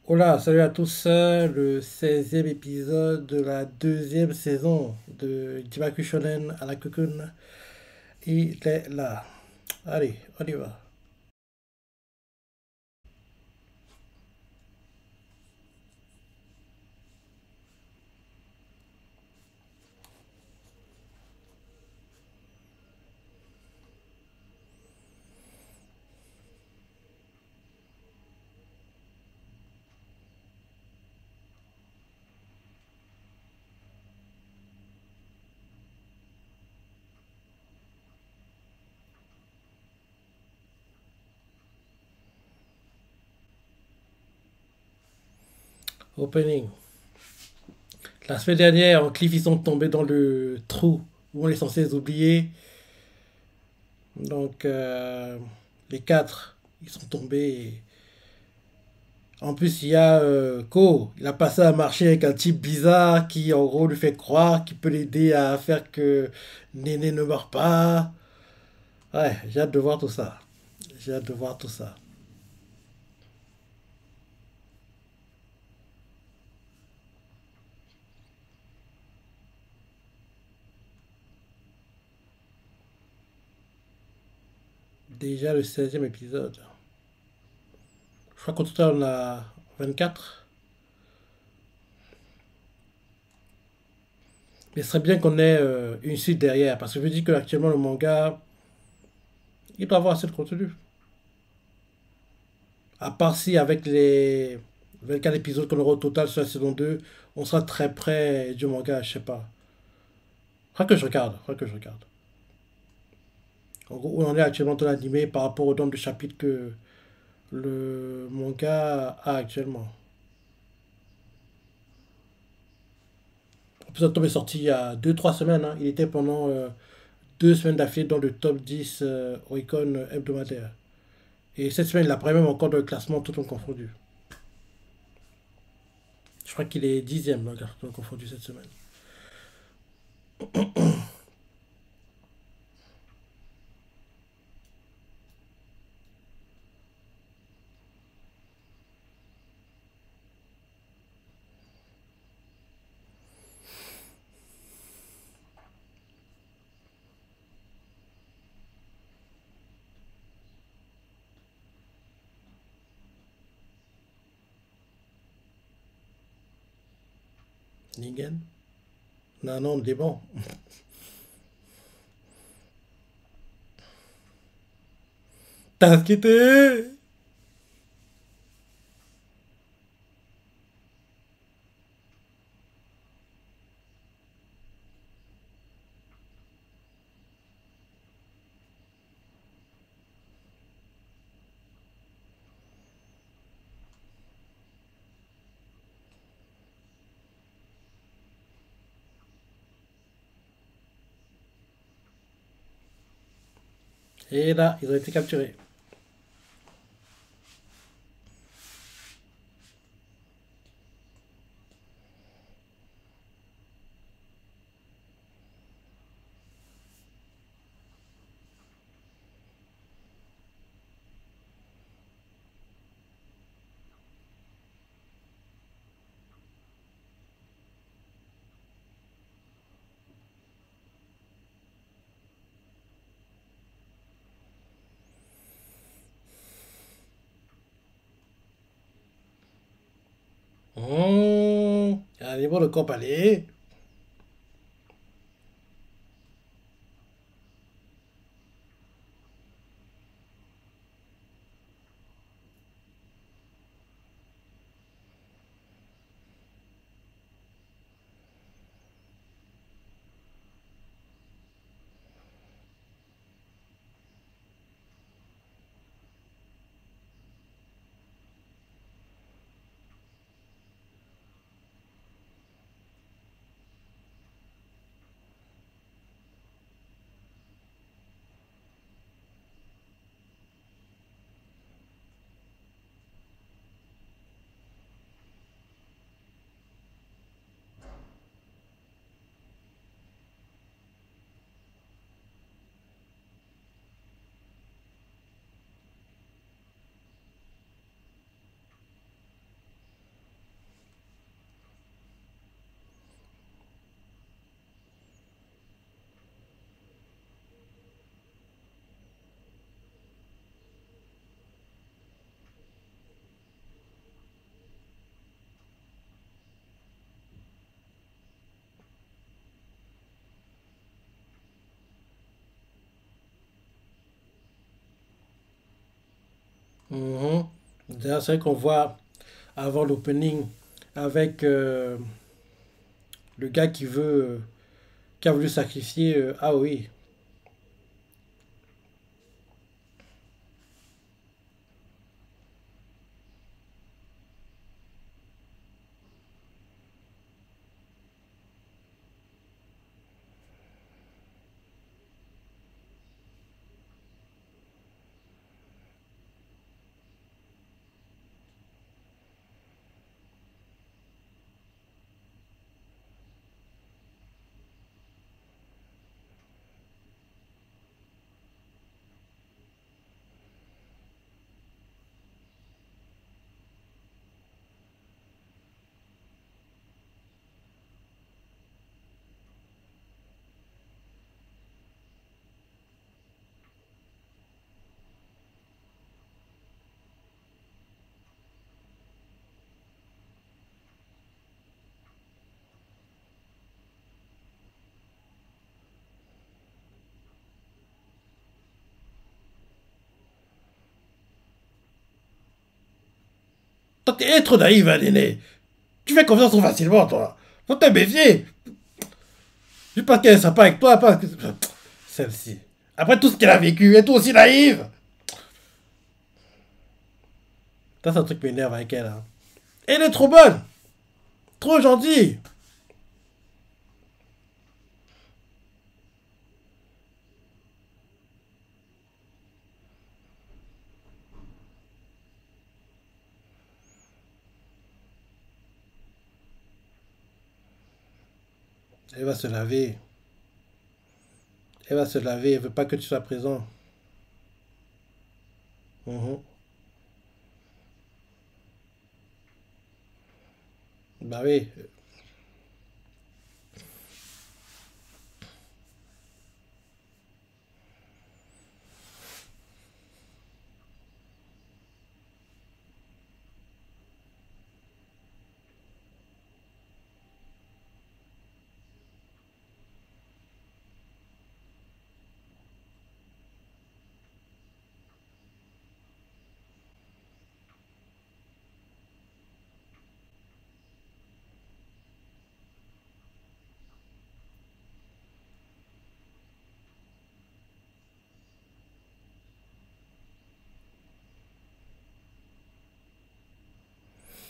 Hola, salut à tous, le 16e épisode de la deuxième saison de Jibaku Shonen à la Cocoon. Il est là. Allez, on y va. Opening. La semaine dernière, en Cliff, ils sont tombés dans le trou où on est censé les oublier. Donc, les quatre, ils sont tombés. En plus, il y a Ko. Il a passé à marcher avec un type bizarre qui, en gros, lui fait croire qu'il peut l'aider à faire que Néné ne meurt pas. Ouais, j'ai hâte de voir tout ça. J'ai hâte de voir tout ça. Déjà le 16e épisode. Je crois qu'au total on a 24. Mais ce serait bien qu'on ait une suite derrière. Parce que je me dis que actuellement le manga, il doit avoir assez de contenu. À part si avec les 24 épisodes qu'on aura au total sur la saison 2, on sera très près du manga, je sais pas. Faudra que je regarde. Faudra que je regarde. En gros, où on en est actuellement dans l'animé par rapport au nombre de chapitres que le manga a actuellement. En plus, le tome est sorti il y a 2 3 semaines, hein. Il était pendant 2 semaines d'affilée dans le top 10 Oricon hebdomadaire. Et cette semaine, il apparaît même encore dans le classement tout en confondu. Je crois qu'il est 10e dans le classement confondu cette semaine. Ningen. Non, non, des bons. T'as quitté. Et là, ils ont été capturés. À niveau de compagnie. Mhm. D'ailleurs, c'est vrai qu'on voit avant l'opening avec le gars qui a voulu sacrifier. Ah oui, toi t'es trop naïf, hein, Néné. Tu fais confiance trop facilement, toi. Faut te méfier. Je pense qu'elle est sympa avec toi, pas celle-ci. Après tout ce qu'elle a vécu, elle est toi aussi naïve. Ça, c'est un truc qui m'énerve avec elle. Hein. Elle est trop bonne, trop gentille. Elle va se laver. Elle va se laver. Elle veut pas que tu sois présent. Mhm. Bah oui.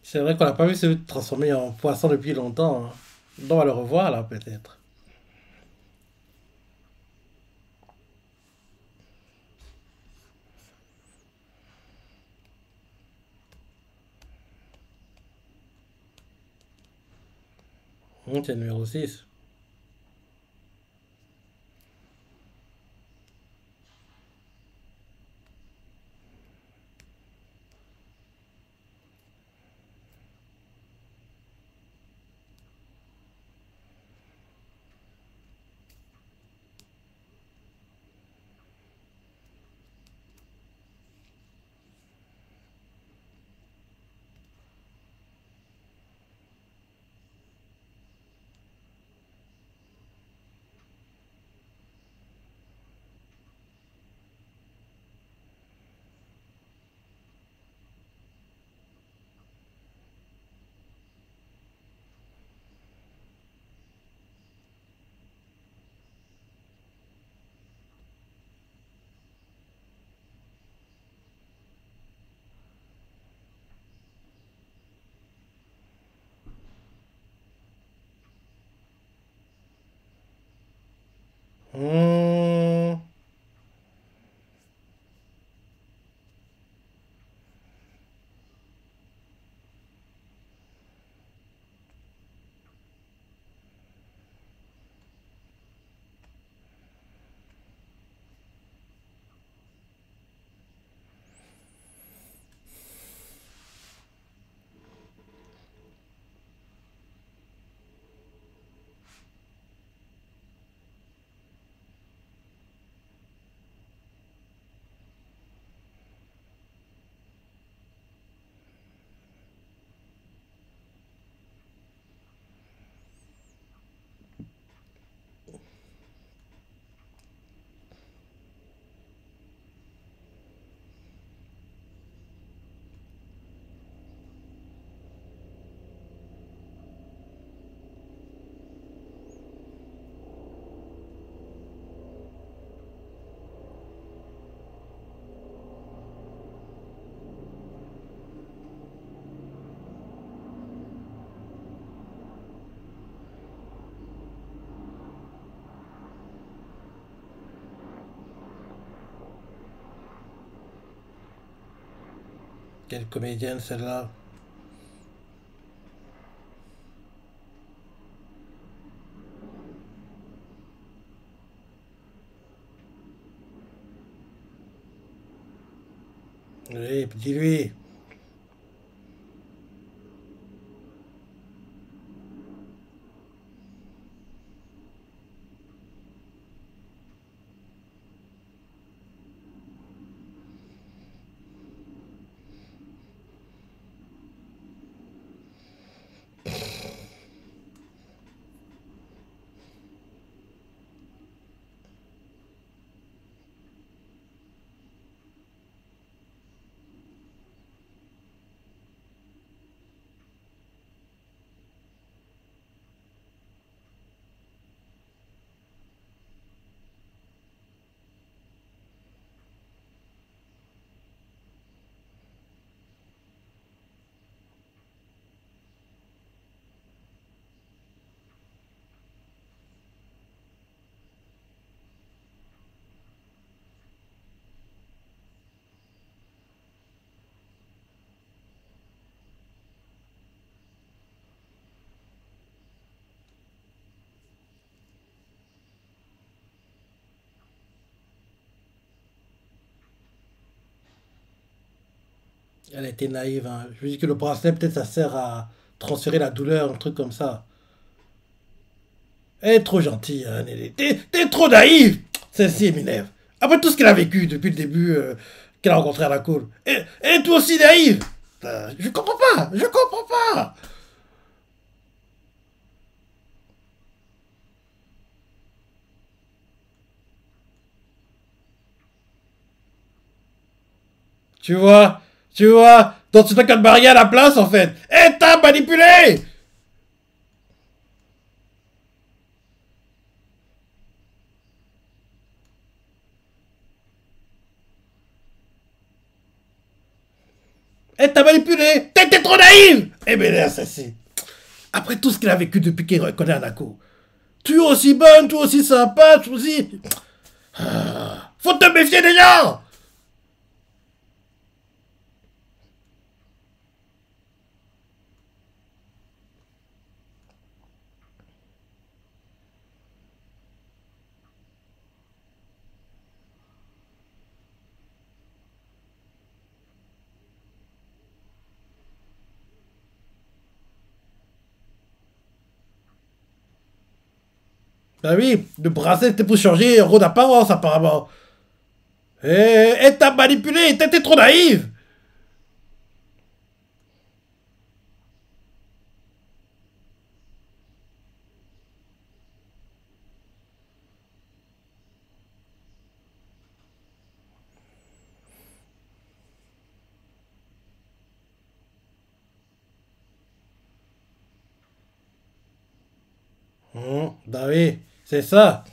C'est vrai qu'on n'a pas vu se transformer en poisson depuis longtemps. Hein. On va le revoir là, peut-être. C'est le numéro 6. Mmh. Quelle comédienne celle-là? Oui, dis-lui. Elle était naïve, hein. Je me dis que le bracelet, peut-être, ça sert à transférer la douleur, un truc comme ça. Elle est trop gentille, hein, Nelly. T'es trop naïve. Celle-ci m'énerve. Après tout ce qu'elle a vécu depuis le début qu'elle a rencontré à la cour. Et toi aussi naïve. Je comprends pas. Je comprends pas. Tu vois, tu vois. Donc tu n'as qu'à te marier à la place, en fait. Et t'as manipulé. Et t'as manipulé. T'étais trop naïve. Eh bien, là, ça c'est. Après tout ce qu'elle a vécu depuis qu'elle connaît Anako. Tu es aussi bonne, tu es aussi sympa, tu es aussi... Faut te méfier des gens. Bah oui, le bracelet c'était pour changer en rôle d'apparence apparemment. Et t'as manipulé, t'étais trop naïve. Bah oui, c'est ça.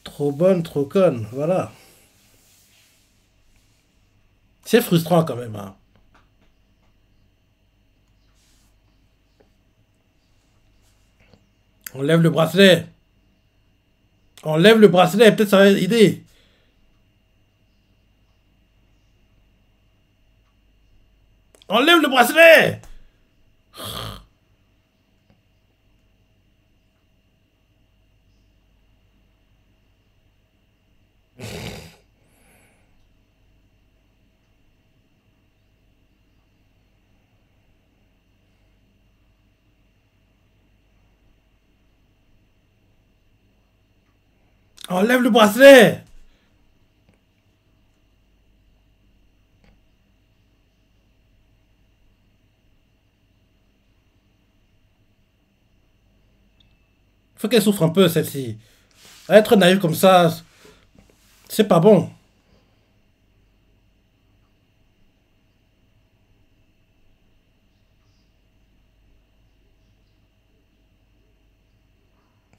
Trop bonne, trop conne, voilà. C'est frustrant quand même, hein. On lève le bracelet. On lève le bracelet, peut-être ça va aider. On lève le bracelet. On lève le bracelet. Faut qu'elle souffre un peu, celle-ci. Être naïve comme ça, c'est pas bon.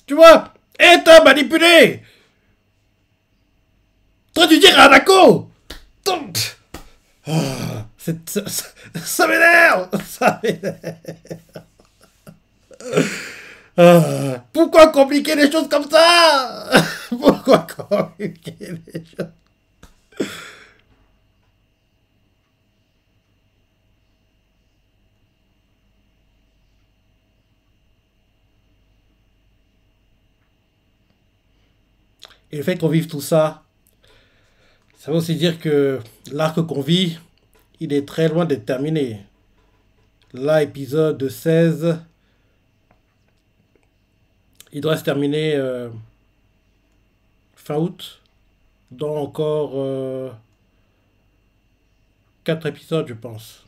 Tu vois. Et t'as manipulé. Toi, tu dis Ranako. Ça m'énerve. Ça m'énerve. Pourquoi compliquer les choses comme ça? Pourquoi compliquer les choses? Et le fait qu'on vive tout ça, ça veut aussi dire que l'arc qu'on vit, il est très loin d'être terminé. Là, épisode 16, il doit se terminer fin août, dans encore 4 épisodes, je pense.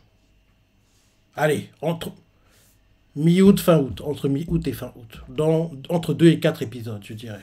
Allez, entre mi-août, fin août, entre mi-août et fin août. Entre 2 et 4 épisodes, je dirais.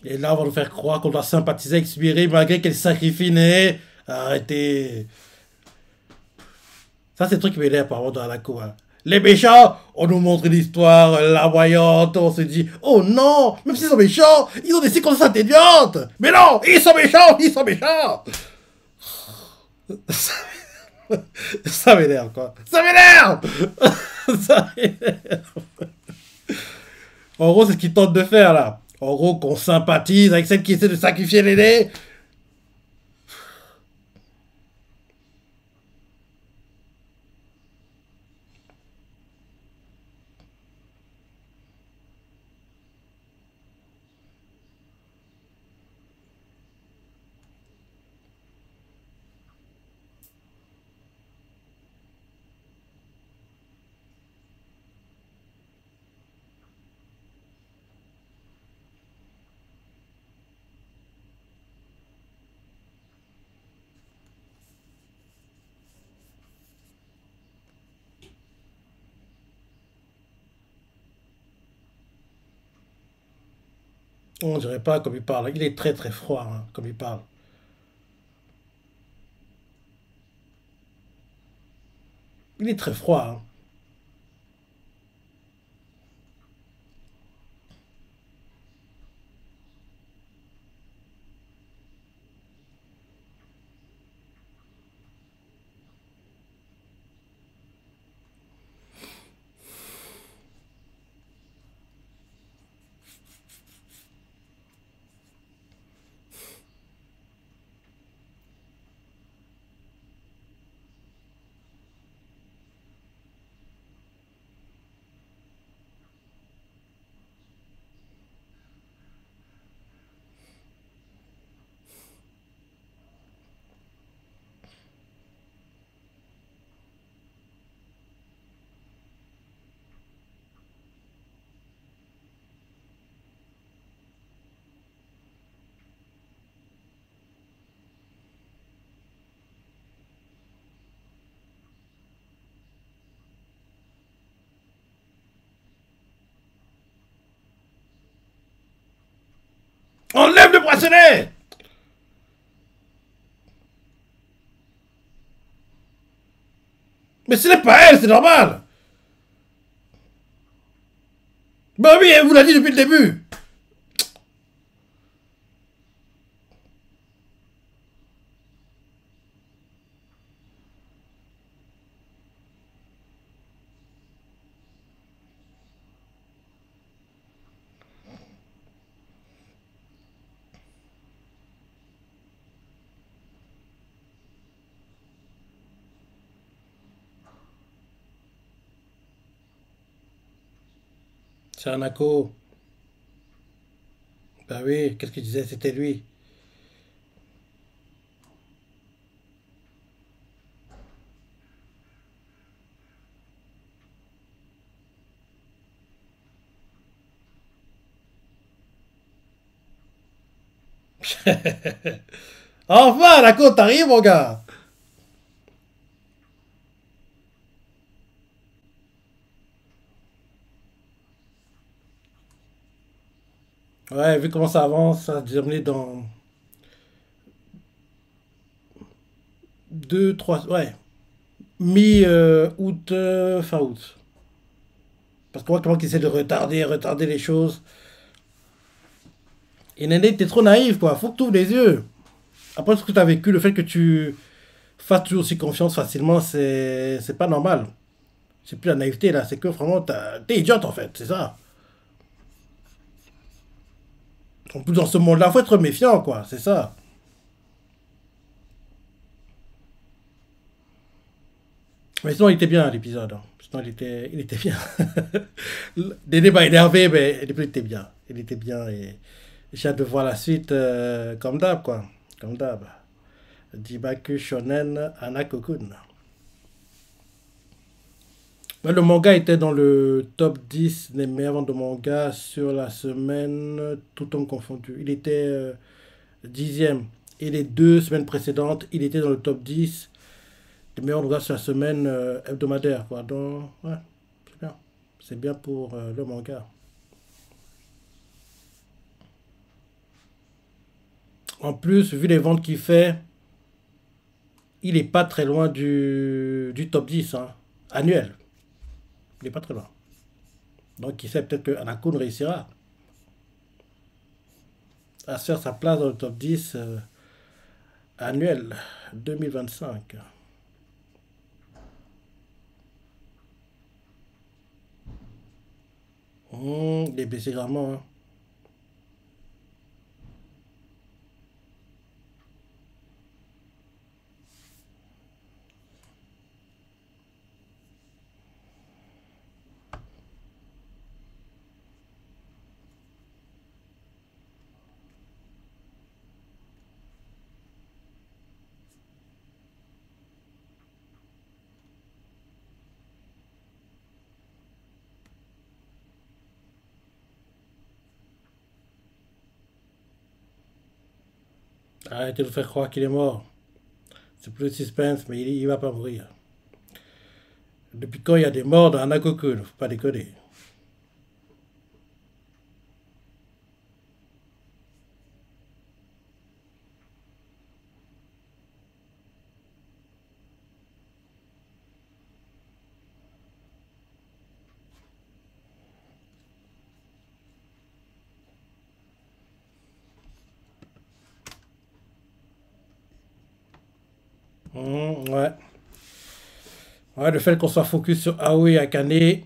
Et là, on va nous faire croire qu'on doit sympathiser avec Spiré malgré qu'elle sacrifie Né. Arrêtez. Ça, c'est le truc qui m'énerve par rapport dans la cour. Hein. Les méchants, on nous montre une histoire larmoyante, on se dit, oh non, même s'ils sont méchants, ils ont des circonstances atténuantes. Mais non, ils sont méchants, ils sont méchants. Ça, ça m'énerve, quoi. Ça m'énerve. Ça m'énerve. En gros, c'est ce qu'ils tentent de faire, là. En gros, qu'on sympathise avec celle qui essaie de sacrifier l'aîné. On dirait pas comme il parle. Il est très très froid, hein, comme il parle. Il est très froid. Hein. Enlève le bracelet. Mais ce n'est pas elle, c'est normal. Bah oui, elle vous l'a dit depuis le début. C'est un acco. Bah oui, qu'est-ce qu'il disait? C'était lui. Enfin, la côte t'arrives, mon gars. Ouais, vu comment ça avance, ça a terminé 2, 3, ouais, mi-août, fin août. Parce qu'on voit comment qu'ils essaient de retarder les choses. Et Néné, t'es trop naïf, quoi. Faut que tu ouvres les yeux. Après ce que tu as vécu, le fait que tu fasses toujours aussi confiance facilement, c'est pas normal. C'est plus la naïveté, là. C'est que vraiment, t'es idiote, en fait. C'est ça. En plus, dans ce monde-là, faut être méfiant, quoi. C'est ça. Mais sinon, il était bien, l'épisode, hein. Sinon, il était bien. Des débats énervés, mais il était bien. Il était bien et j'ai hâte de voir la suite, comme d'hab, quoi. Comme d'hab. Jibaku Shonen Anakokun. Ouais, le manga était dans le top 10 des meilleures ventes de manga sur la semaine, tout homme confondu. Il était 10e. Et les 2 semaines précédentes, il était dans le top 10 des meilleurs mangas sur la semaine hebdomadaire, quoi. Donc, ouais, c'est bien. C'est bien pour le manga. En plus, vu les ventes qu'il fait, il est pas très loin du top 10, hein, annuel. Il est pas très loin. Donc, qui sait, peut-être que Anakun réussira à se faire sa place dans le top 10 annuel 2025. Il est baissé grandement, hein. Arrêtez de faire croire qu'il est mort. C'est plus de suspense, mais il va pas mourir. Depuis quand il y a des morts dans Anakokun? Faut pas déconner. Ouais. Ouais, le fait qu'on soit focus sur Aoi Akane,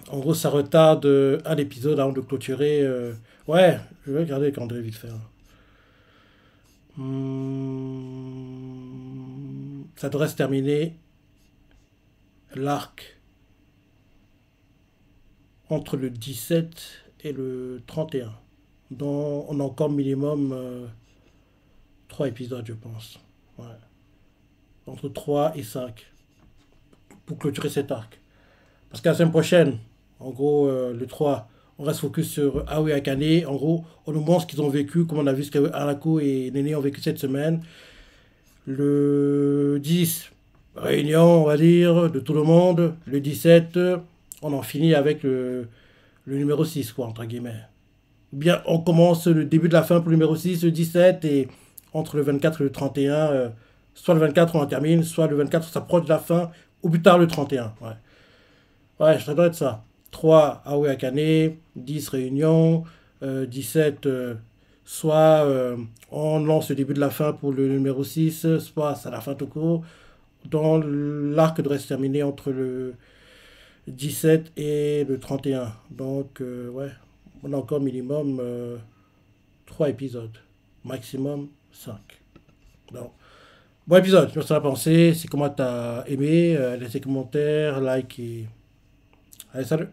en gros, ça retarde un épisode avant de clôturer. Ouais, je vais regarder le calendrier vite fait, hein. Ça devrait se terminer l'arc entre le 17 et le 31. Donc, on a encore minimum 3 épisodes, je pense. Ouais. Entre 3 et 5 pour clôturer cet arc. Parce que la semaine prochaine, en gros, le 3, on reste focus sur Aoi Akane. En gros, on nous montre ce qu'ils ont vécu, comme on a vu ce que Arako et Nene ont vécu cette semaine. Le 10, réunion, on va dire, de tout le monde. Le 17, on en finit avec le numéro 6, quoi, entre guillemets. Ou bien on commence le début de la fin pour le numéro 6, le 17, et entre le 24 et le 31, soit le 24 on en termine, soit le 24 on s'approche de la fin, ou plus tard le 31. Ouais, ouais, ça doit être ça. 3 Aoi Akane, 10 réunions, 17, soit on lance le début de la fin pour le numéro 6, soit c'est la fin tout court. Dans l'arc devrait se terminer entre le 17 et le 31. Donc, ouais, on a encore minimum 3 épisodes. Maximum 5. Donc, bon épisode, je me suis pensé. C'est comment t'as aimé. Laissez commentaires, like et. Allez, salut!